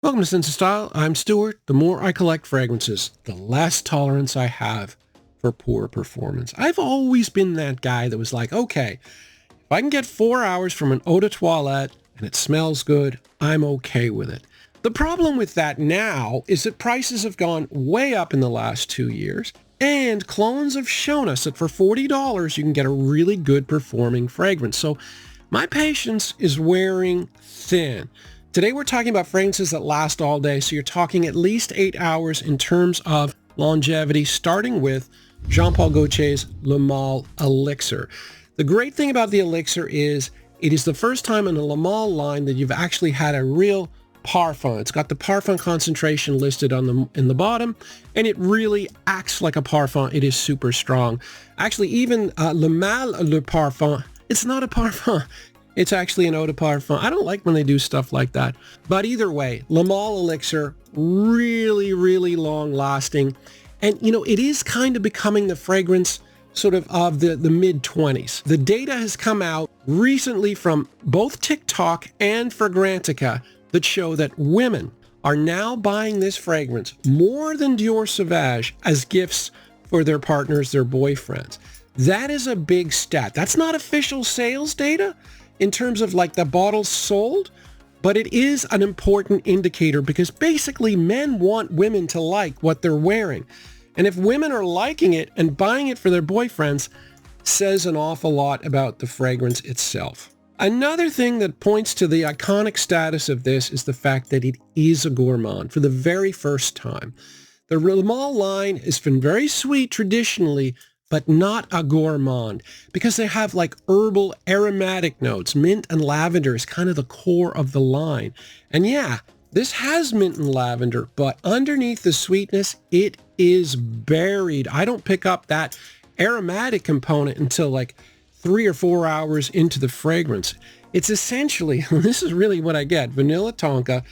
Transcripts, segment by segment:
Welcome to Sense of Style. I'm Stuart. The more I collect fragrances, the less tolerance I have for poor performance. I've always been that guy that was like, okay, if I can get 4 hours from an eau de toilette and it smells good, I'm okay with it. The problem with that now is that prices have gone way up in the last 2 years, and clones have shown us that for $40 you can get a really good performing fragrance. So my patience is wearing thin. Today we're talking about fragrances that last all day, so you're talking at least 8 hours in terms of longevity, starting with Jean Paul Gaultier's Le Male Elixir. The great thing about the Elixir is it is the first time in the Le Male line that you've actually had a real parfum. It's got the parfum concentration listed in the bottom, and it really acts like a parfum. It is super strong. Actually, even Le Male Le Parfum, it's not a parfum. It's actually an eau de parfum. I don't like when they do stuff like that. But either way, Le Male Elixir, really, really long lasting. And, it is kind of becoming the fragrance sort of the mid-20s. The data has come out recently from both TikTok and Fragrantica that show that women are now buying this fragrance more than Dior Sauvage as gifts for their partners, their boyfriends. That is a big stat. That's not official sales data in terms of like the bottles sold, but it is an important indicator because basically men want women to like what they're wearing. And if women are liking it and buying it for their boyfriends, says an awful lot about the fragrance itself. Another thing that points to the iconic status of this is the fact that it is a gourmand for the very first time. The Le Male line has been very sweet traditionally, but not a gourmand because they have like herbal aromatic notes. Mint and lavender is kind of the core of the line. And yeah, this has mint and lavender, but underneath the sweetness, it is buried. I don't pick up that aromatic component until like 3 or 4 hours into the fragrance. It's essentially, this is really what I get, vanilla tonka,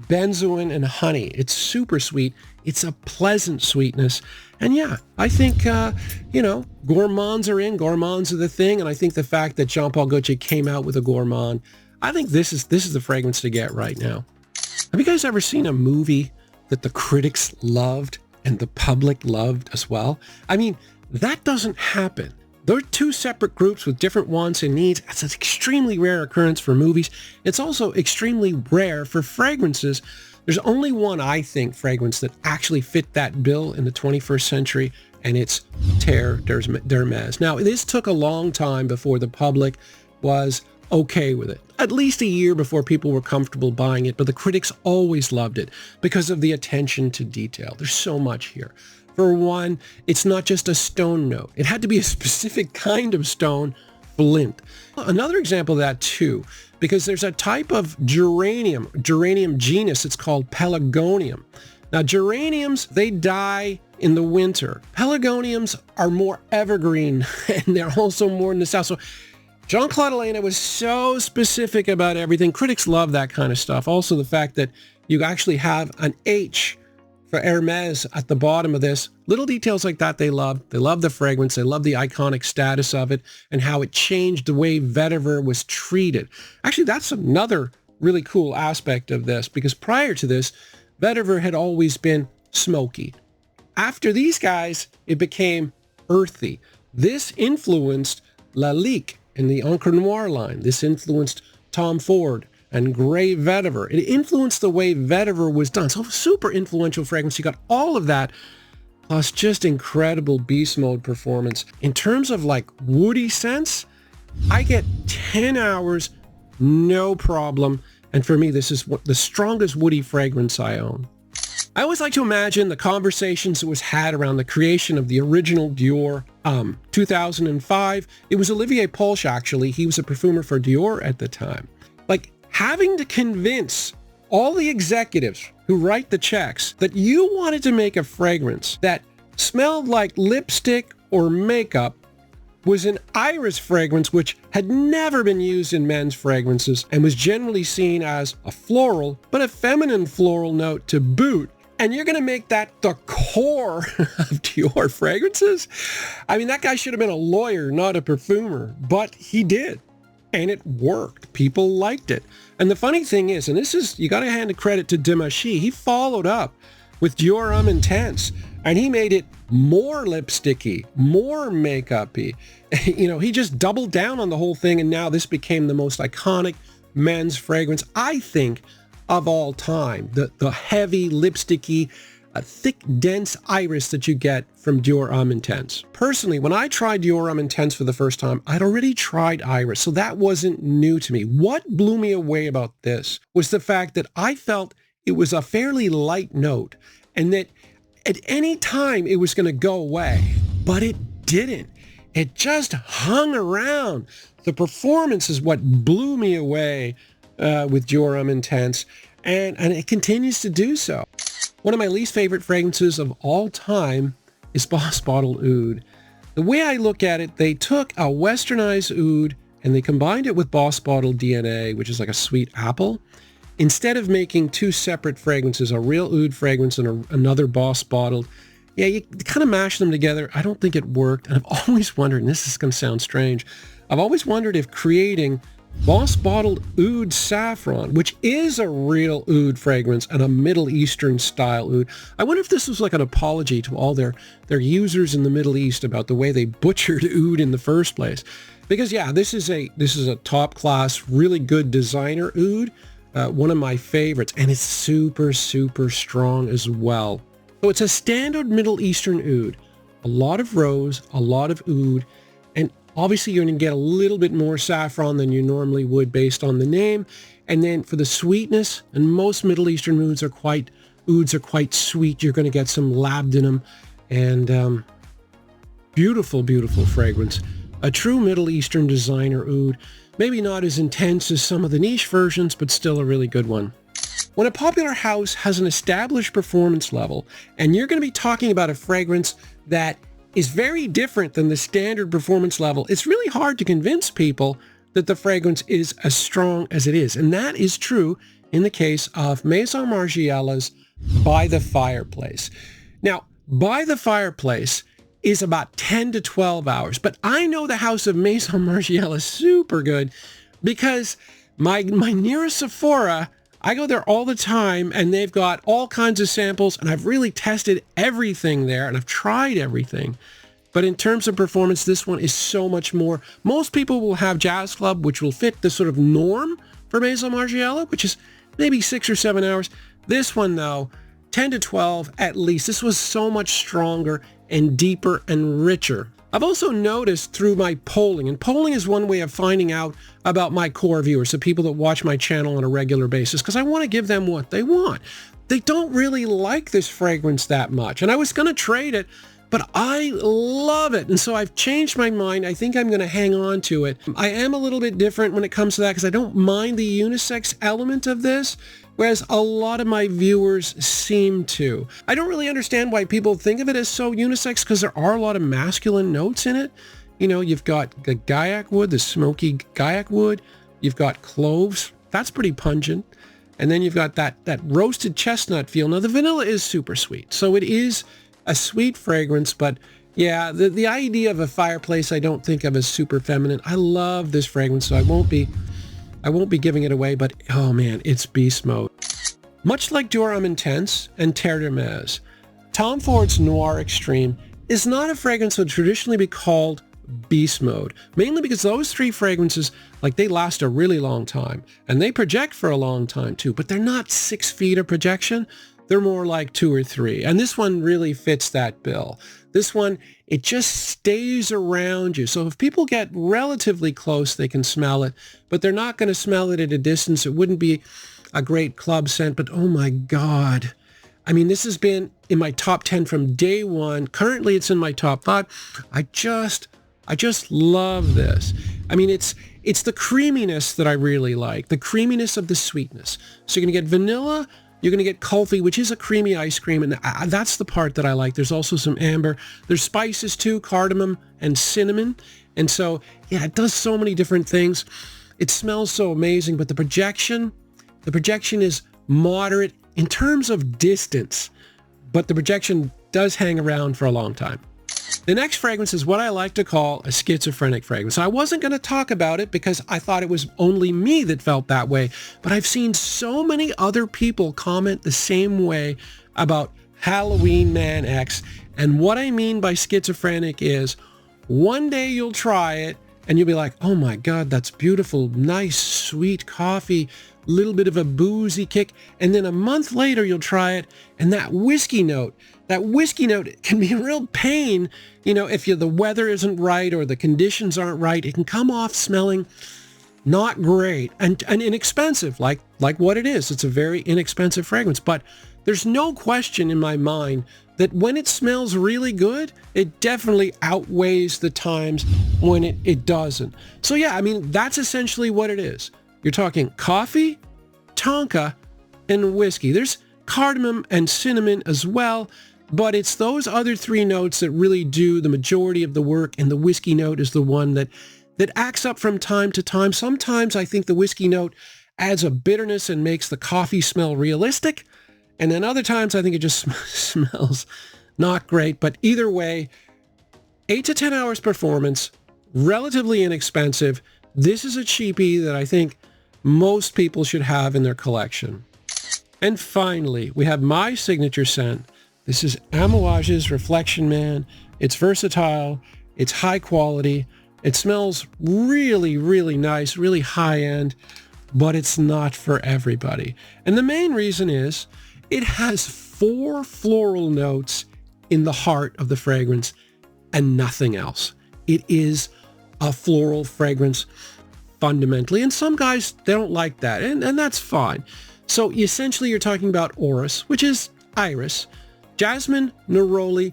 benzoin, and honey. It's super sweet. It's a pleasant sweetness. And yeah, I think, gourmands are in, gourmands are the thing. And I think the fact that Jean Paul Gaultier came out with a gourmand, I think this is the fragrance to get right now. Have you guys ever seen a movie that the critics loved and the public loved as well? I mean, that doesn't happen. They're two separate groups with different wants and needs. It's an extremely rare occurrence for movies. It's also extremely rare for fragrances. There's only one, I think, fragrance that actually fit that bill in the 21st century, and it's Terre d'Hermes. Now, this took a long time before the public was okay with it. At least a year before people were comfortable buying it, but the critics always loved it because of the attention to detail. There's so much here. For one, it's not just a stone note. It had to be a specific kind of stone, flint. Another example of that too, because there's a type of geranium genus, it's called pelargonium. Now geraniums, they die in the winter. Pelargoniums are more evergreen and they're also more in the south. So Jean-Claude Elena was so specific about everything. Critics love that kind of stuff. Also the fact that you actually have an H for Hermes at the bottom of this. Little details like that they love. They love the fragrance. They love the iconic status of it and how it changed the way vetiver was treated. Actually, that's another really cool aspect of this because prior to this, vetiver had always been smoky. After these guys, it became earthy. This influenced Lalique in the Encre Noire line. This influenced Tom Ford and Grey Vetiver. It influenced the way vetiver was done. So super influential fragrance. You got all of that, plus just incredible beast mode performance. In terms of like woody scents, I get 10 hours, no problem. And for me, this is the strongest woody fragrance I own. I always like to imagine the conversations that was had around the creation of the original Dior 2005. It was Olivier Polch, actually. He was a perfumer for Dior at the time. Like having to convince all the executives who write the checks that you wanted to make a fragrance that smelled like lipstick or makeup was an iris fragrance which had never been used in men's fragrances and was generally seen as a floral, but a feminine floral note to boot. And you're going to make that the core of Dior fragrances? I mean, that guy should have been a lawyer, not a perfumer, but he did. and it worked. People liked it. And the funny thing is, and this is, you got to hand the credit to Dimashi, he followed up with Dior Homme Intense, and he made it more lipsticky, more makeup-y. You know, he just doubled down on the whole thing, and now this became the most iconic men's fragrance, I think, of all time. The heavy, lipsticky, thick, dense iris that you get from Dior Homme Intense. Personally, when I tried Dior Homme Intense for the first time, I'd already tried iris, so that wasn't new to me. What blew me away about this was the fact that I felt it was a fairly light note, and that at any time it was going to go away, but it didn't. It just hung around. The performance is what blew me away with Dior Homme Intense, and it continues to do so. One of my least favorite fragrances of all time is Bottle Oud. The way I look at it, they took a westernized oud and they combined it with Boss Bottle DNA, which is like a sweet apple. Instead of making two separate fragrances, a real oud fragrance and another Boss Bottled, yeah, you kind of mash them together. I don't think it worked. And I've always wondered, and this is going to sound strange, I've always wondered if creating Boss Bottled Oud Saffron, which is a real oud fragrance and a Middle Eastern style oud. I wonder if this was like an apology to all their users in the Middle East about the way they butchered oud in the first place. Because yeah, this is a top class, really good designer oud, one of my favorites, and it's super, super strong as well. So it's a standard Middle Eastern oud, a lot of rose, a lot of oud, and obviously you're going to get a little bit more saffron than you normally would based on the name. And then for the sweetness, and most Middle Eastern ouds are quite sweet. You're going to get some labdanum and beautiful, beautiful fragrance. A true Middle Eastern designer oud. Maybe not as intense as some of the niche versions, but still a really good one. When a popular house has an established performance level, and you're going to be talking about a fragrance that is very different than the standard performance level, it's really hard to convince people that the fragrance is as strong as it is. And that is true in the case of Maison Margiela's By the Fireplace. Now, By the Fireplace is about 10 to 12 hours, but I know the house of Maison Margiela super good because my nearest Sephora, I go there all the time, and they've got all kinds of samples, and I've really tested everything there, and I've tried everything. But in terms of performance, this one is so much more. Most people will have Jazz Club, which will fit the sort of norm for Maison Margiela, which is maybe 6 or 7 hours. This one, though, 10 to 12 at least. This was so much stronger and deeper and richer. I've also noticed through my polling, and polling is one way of finding out about my core viewers, the people that watch my channel on a regular basis, because I want to give them what they want. They don't really like this fragrance that much, and I was going to trade it, but I love it, and so I've changed my mind. I think I'm going to hang on to it. I am a little bit different when it comes to that, because I don't mind the unisex element of this, whereas a lot of my viewers seem to. I don't really understand why people think of it as so unisex, because there are a lot of masculine notes in it. You know, you've got the gaiac wood, the smoky gaiac wood. You've got cloves. That's pretty pungent. And then you've got that roasted chestnut feel. Now, the vanilla is super sweet, so it is a sweet fragrance, but yeah, the idea of a fireplace I don't think of as super feminine. I love this fragrance, so I won't be giving it away, but oh man, it's beast mode. Much like Dior Homme Intense and Terre, Tom Ford's Noir Extreme is not a fragrance that would traditionally be called beast mode, mainly because those three fragrances, like, they last a really long time, and they project for a long time too, but they're not 6 feet of projection. They're more like 2 or 3, and this one really fits that bill. This one, it just stays around you. So if people get relatively close, they can smell it, but they're not going to smell it at a distance. It wouldn't be a great club scent, but oh my God. I mean, this has been in my top 10 from day one. Currently, it's in my top 5. I just love this. I mean, it's the creaminess that I really like, the creaminess of the sweetness. So you're going to get vanilla, you're going to get kulfi, which is a creamy ice cream, and that's the part that I like. There's also some amber. There's spices too, cardamom and cinnamon. And so, yeah, it does so many different things. It smells so amazing, but the projection is moderate in terms of distance, but the projection does hang around for a long time. The next fragrance is what I like to call a schizophrenic fragrance. I wasn't going to talk about it because I thought it was only me that felt that way, but I've seen so many other people comment the same way about Halloween Man X. And what I mean by schizophrenic is one day you'll try it and you'll be like, oh my God, that's beautiful, nice, sweet coffee, little bit of a boozy kick. And then a month later you'll try it and that whiskey note can be a real pain. You know, if the weather isn't right or the conditions aren't right, it can come off smelling not great and inexpensive, like what it is. It's a very inexpensive fragrance, but there's no question in my mind that when it smells really good, it definitely outweighs the times when it doesn't. So yeah, I mean, that's essentially what it is. You're talking coffee, tonka, and whiskey. There's cardamom and cinnamon as well, but it's those other three notes that really do the majority of the work, and the whiskey note is the one that acts up from time to time. Sometimes I think the whiskey note adds a bitterness and makes the coffee smell realistic, and then other times I think it just smells not great. But either way, 8 to 10 hours performance, relatively inexpensive. This is a cheapie that I think most people should have in their collection. And finally, we have my signature scent. This is Amouage's Reflection Man. It's versatile. It's high quality. It smells really, really nice, really high end, but it's not for everybody. And the main reason is it has 4 floral notes in the heart of the fragrance and nothing else. It is a floral fragrance fundamentally, and some guys, they don't like that, and that's fine. So essentially you're talking about orris, which is iris, jasmine, neroli,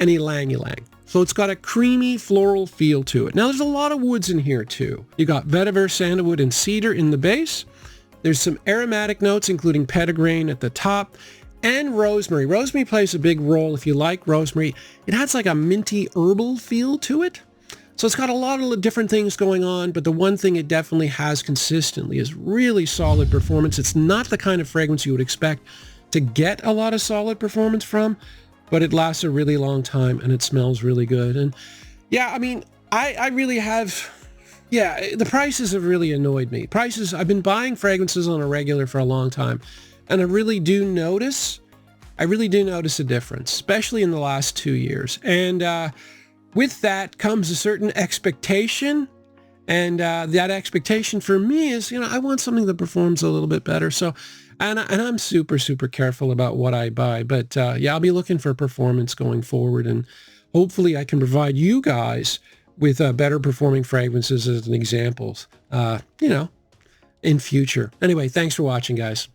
and ylang ylang. So it's got a creamy floral feel to it. Now there's a lot of woods in here too. You got vetiver, sandalwood, and cedar in the base. There's some aromatic notes, including petitgrain at the top, and rosemary. Rosemary plays a big role if you like rosemary. It has like a minty herbal feel to it. So it's got a lot of different things going on, but the one thing it definitely has consistently is really solid performance. It's not the kind of fragrance you would expect to get a lot of solid performance from, but it lasts a really long time and it smells really good. And yeah, I mean, I really have, yeah, the prices have really annoyed me. I've been buying fragrances on a regular for a long time, and I really do notice a difference, especially in the last 2 years. And with that comes a certain expectation, and that expectation for me is, you know, I want something that performs a little bit better. So, and I'm super, super careful about what I buy. But yeah, I'll be looking for performance going forward, and hopefully I can provide you guys with better performing fragrances as an examples, you know, in future. Anyway, thanks for watching, guys.